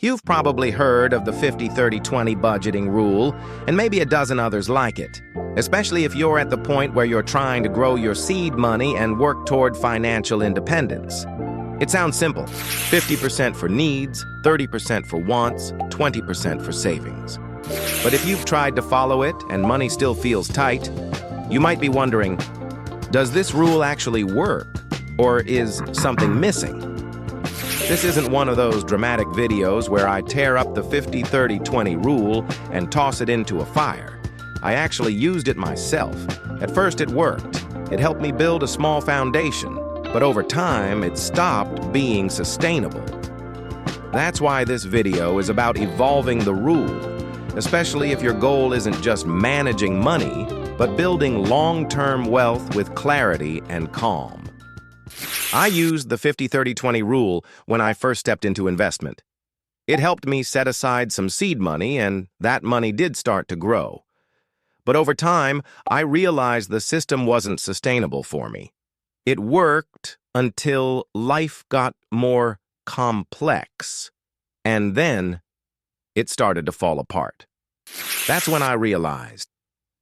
You've probably heard of the 50-30-20 budgeting rule, and maybe a dozen others like it, especially if you're at the point where you're trying to grow your seed money and work toward financial independence. It sounds simple: 50% for needs, 30% for wants, 20% for savings. But if you've tried to follow it and money still feels tight, you might be wondering, does this rule actually work, or is something missing? This isn't one of those dramatic videos where I tear up the 50-30-20 rule and toss it into a fire. I actually used it myself. At first it worked. It helped me build a small foundation, but over time it stopped being sustainable. That's why this video is about evolving the rule, especially if your goal isn't just managing money, but building long-term wealth with clarity and calm. I used the 50-30-20 rule when I first stepped into investment. It helped me set aside some seed money, and that money did start to grow. But over time, I realized the system wasn't sustainable for me. It worked until life got more complex, and then it started to fall apart. That's when I realized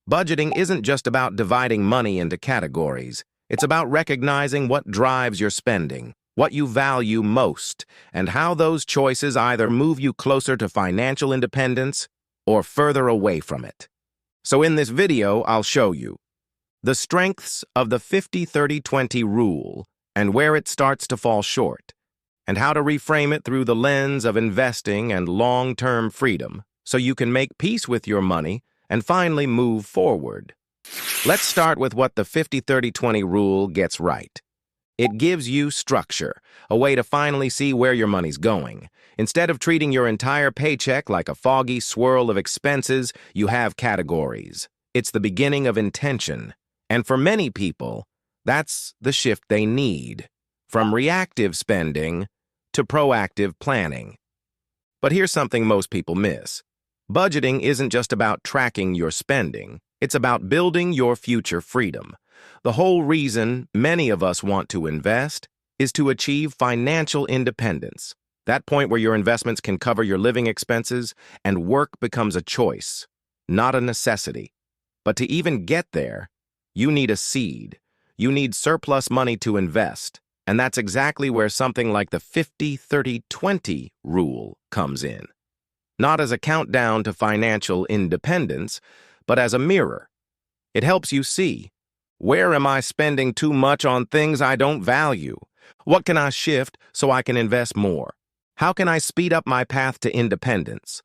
budgeting isn't just about dividing money into categories. It's about recognizing what drives your spending, what you value most, and how those choices either move you closer to financial independence or further away from it. So in this video, I'll show you the strengths of the 50-30-20 rule and where it starts to fall short, and how to reframe it through the lens of investing and long-term freedom so you can make peace with your money and finally move forward. Let's start with what the 50-30-20 rule gets right. It gives you structure, a way to finally see where your money's going. Instead of treating your entire paycheck like a foggy swirl of expenses, you have categories. It's the beginning of intention. And for many people, that's the shift they need, from reactive spending to proactive planning. But here's something most people miss. Budgeting isn't just about tracking your spending. It's about building your future freedom. The whole reason many of us want to invest is to achieve financial independence, that point where your investments can cover your living expenses and work becomes a choice, not a necessity. But to even get there, you need a seed. You need surplus money to invest, and that's exactly where something like the 50-30-20 rule comes in. Not as a countdown to financial independence, but as a mirror. It helps you see, where am I spending too much on things I don't value? What can I shift so I can invest more? How can I speed up my path to independence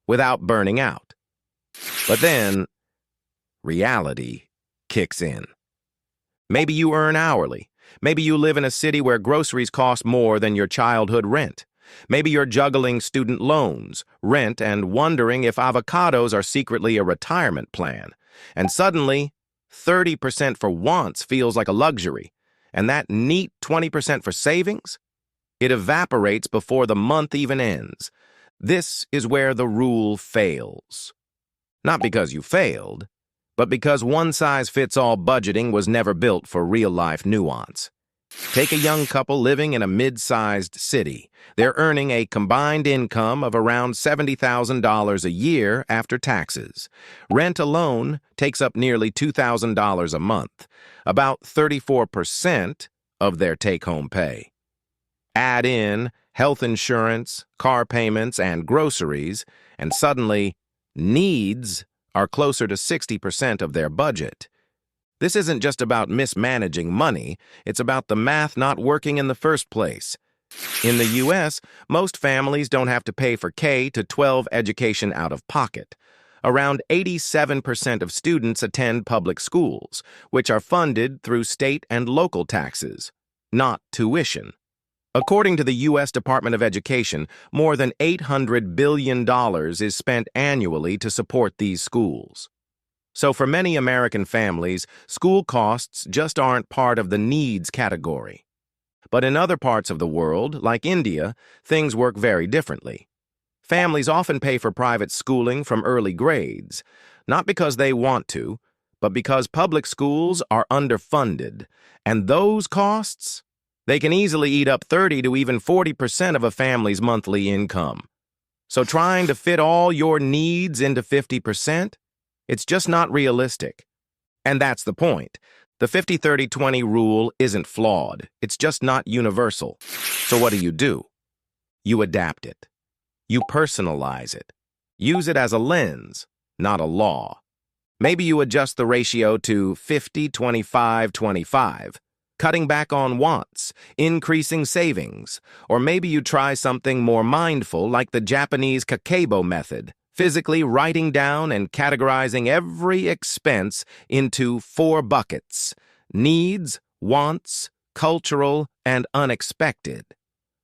without burning out? But then, reality kicks in. Maybe you earn hourly. Maybe you live in a city where groceries cost more than your childhood rent. Maybe you're juggling student loans, rent, and wondering if avocados are secretly a retirement plan. And suddenly, 30% for wants feels like a luxury. And that neat 20% for savings? It evaporates before the month even ends. This is where the rule fails. Not because you failed, but because one-size-fits-all budgeting was never built for real-life nuance. Take a young couple living in a mid-sized city. They're earning a combined income of around $70,000 a year after taxes. Rent alone takes up nearly $2,000 a month, about 34% of their take-home pay. Add in health insurance, car payments, and groceries, and suddenly, needs are closer to 60% of their budget. This isn't just about mismanaging money, it's about the math not working in the first place. In the U.S., most families don't have to pay for K-12 education out of pocket. Around 87% of students attend public schools, which are funded through state and local taxes, not tuition. According to the U.S. Department of Education, more than $800 billion is spent annually to support these schools. So for many American families, school costs just aren't part of the needs category. But in other parts of the world, like India, things work very differently. Families often pay for private schooling from early grades, not because they want to, but because public schools are underfunded. And those costs? They can easily eat up 30 to even 40% of a family's monthly income. So trying to fit all your needs into 50%? It's just not realistic. And that's the point. The 50-30-20 rule isn't flawed. It's just not universal. So what do? You adapt it. You personalize it. Use it as a lens, not a law. Maybe you adjust the ratio to 50-25-25, cutting back on wants, increasing savings. Or maybe you try something more mindful like the Japanese Kakeibo method, physically writing down and categorizing every expense into 4 buckets: needs, wants, cultural, and unexpected.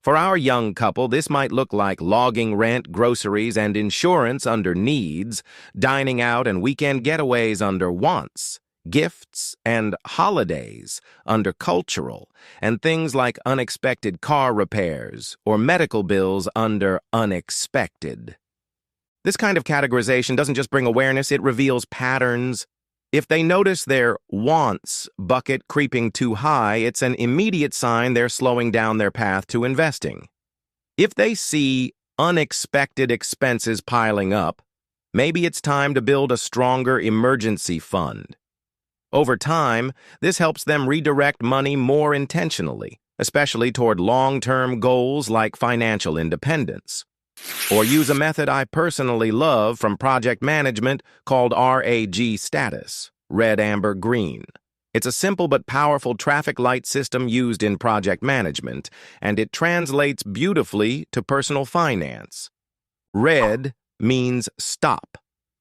For our young couple, this might look like logging rent, groceries, and insurance under needs, dining out and weekend getaways under wants, gifts and holidays under cultural, and things like unexpected car repairs or medical bills under unexpected. This kind of categorization doesn't just bring awareness, it reveals patterns. If they notice their wants bucket creeping too high, it's an immediate sign they're slowing down their path to investing. If they see unexpected expenses piling up, maybe it's time to build a stronger emergency fund. Over time, this helps them redirect money more intentionally, especially toward long-term goals like financial independence. Or use a method I personally love from project management called RAG status, red, amber, green. It's a simple but powerful traffic light system used in project management, and it translates beautifully to personal finance. Red means stop.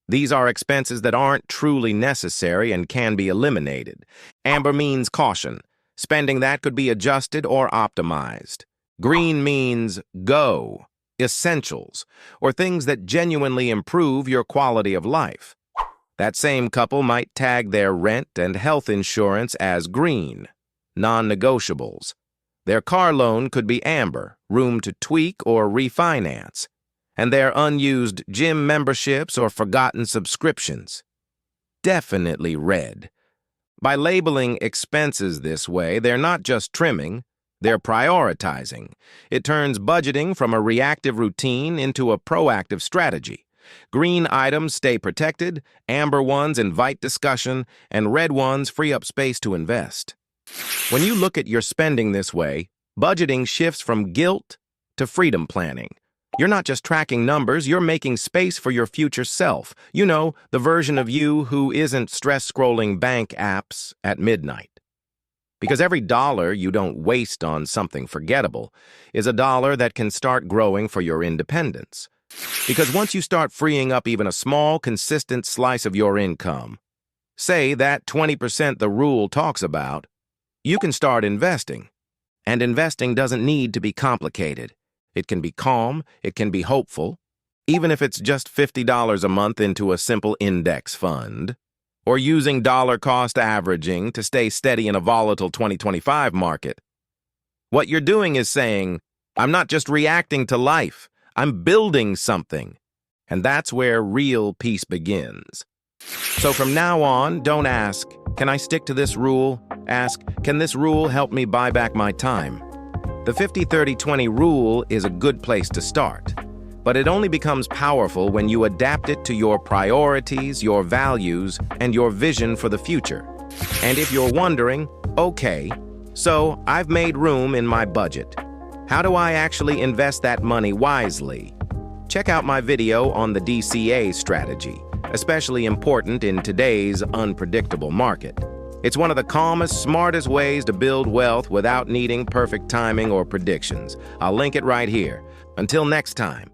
These are expenses that aren't truly necessary and can be eliminated. Amber means caution. Spending that could be adjusted or optimized. Green means go. Essentials, or things that genuinely improve your quality of life. That same couple might tag their rent and health insurance as green, non-negotiables. Their car loan could be amber, room to tweak or refinance, and their unused gym memberships or forgotten subscriptions. Definitely red. By labeling expenses this way, they're not just trimming, they're prioritizing. It turns budgeting from a reactive routine into a proactive strategy. Green items stay protected, amber ones invite discussion, and red ones free up space to invest. When you look at your spending this way, budgeting shifts from guilt to freedom planning. You're not just tracking numbers, you're making space for your future self. You know, the version of you who isn't stress-scrolling bank apps at midnight. Because every dollar you don't waste on something forgettable is a dollar that can start growing for your independence. Because once you start freeing up even a small, consistent slice of your income, say that 20% the rule talks about, you can start investing. And investing doesn't need to be complicated. It can be calm, it can be hopeful, even if it's just $50 a month into a simple index fund. Or using dollar cost averaging to stay steady in a volatile 2025 market. What you're doing is saying, I'm not just reacting to life, I'm building something. And that's where real peace begins. So from now on, don't ask, can I stick to this rule? Ask, can this rule help me buy back my time? The 50-30-20 rule is a good place to start. But it only becomes powerful when you adapt it to your priorities, your values, and your vision for the future. And if you're wondering, okay, so I've made room in my budget. How do I actually invest that money wisely? Check out my video on the DCA strategy, especially important in today's unpredictable market. It's one of the calmest, smartest ways to build wealth without needing perfect timing or predictions. I'll link it right here. Until next time.